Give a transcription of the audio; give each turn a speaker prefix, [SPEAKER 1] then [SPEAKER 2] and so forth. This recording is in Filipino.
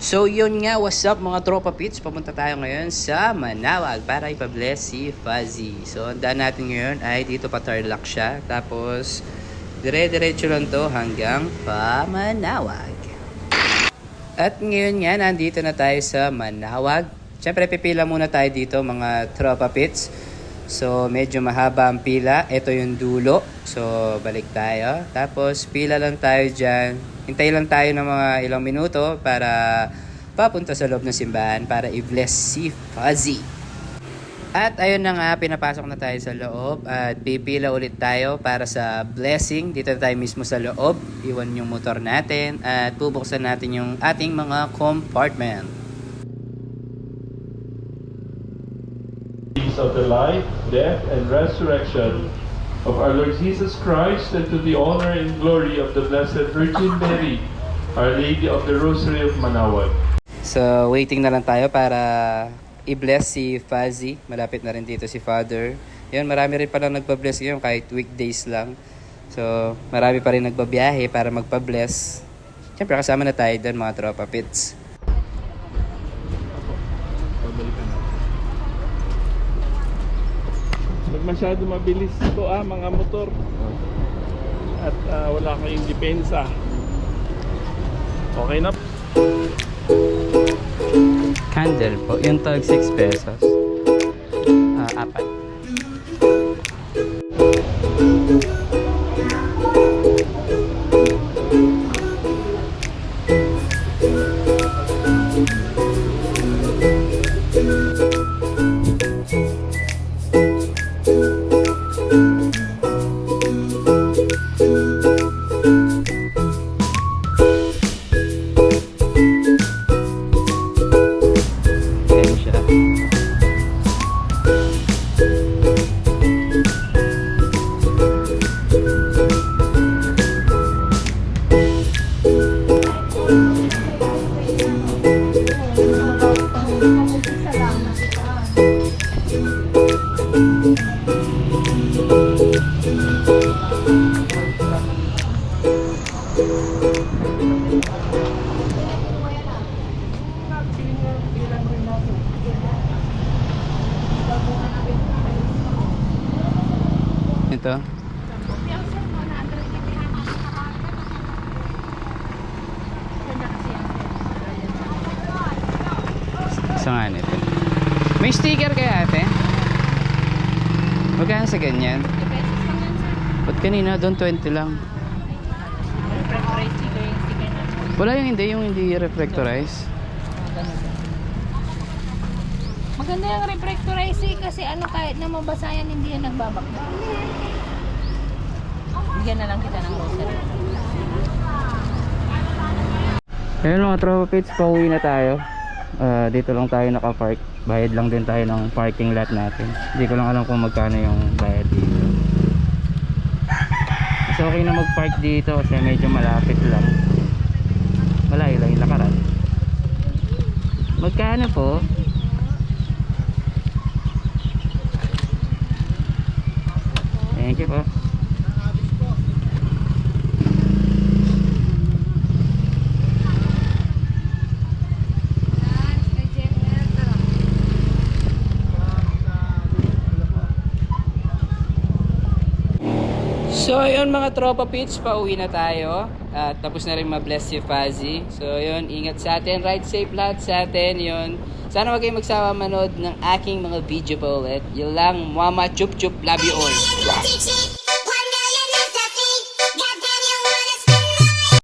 [SPEAKER 1] So yun nga, what's up mga tropa pits? Papunta tayo ngayon sa Manaoag para ipa-bless si Fuzzy. So ang daan natin ngayon ay dito pa Tarlac siya. Tapos dire-diretso lang to hanggang pa Manaoag. At ngayon nga, nandito na tayo sa Manaoag. Siyempre pipila muna tayo dito mga tropa pits. So medyo mahaba ang pila. Ito yung dulo. So balik tayo. Tapos pila lang tayo dyan. Hintay lang tayo ng mga ilang minuto para papunta sa loob ng simbahan para i-bless si Fuzzy. At ayun na nga, pinapasok na tayo sa loob at pipila ulit tayo para sa blessing. Dito tayo mismo sa loob. Iwan yung motor natin at bubuksan natin yung ating mga compartment.
[SPEAKER 2] Of the life, death, and resurrection of our Lord Jesus Christ, and to the honor and glory of the Blessed Virgin Mary, Our Lady of the Rosary of Manaoag.
[SPEAKER 1] So, waiting na lang tayo para i-bless si Fuzzy. Malapit na rin dito si Father. Yun, marami rin palang nagpa-bless ngayon kahit weekdays lang. So, marami pa rin nagbabiyahe para magpa-bless. Siyempre, kasama na tayo doon mga tropa pits.
[SPEAKER 2] Masyado mabilis ito mga motor. At wala kayong depensa. Okay na.
[SPEAKER 1] Candle po, yung tag 6 pesos. Apat. Ito. Isa nga nito. May sticker kaya ate? Magkano sa ganyan? Ba't kanina doon 20 lang? Wala yung hindi reflectorize.
[SPEAKER 3] Maganda yung reflectorize kasi kahit na mabasa yan, hindi yan nagbabakbak. Bigyan na lang kita ng rosary.
[SPEAKER 1] Ayun mga tropa pits, pauwi na tayo. Dito lang tayo nakapark. Bayad lang din tayo ng parking lot natin. Hindi ko lang alam kung magkano yung bayad dito. Mas okay na mag-park dito kasi medyo malapit lang. Malayo lang yung lakaran. Magkano po? Thank you po. So ayun mga tropa pits, pauwi na tayo. At tapos na rin ma-bless si Fuzzy. So yun, ingat sa atin, ride safe lahat sa atin. Yun, sana wag kayong magsawa manood ng aking mga video pa ulit. Yun lang, mama chup chup, love you all.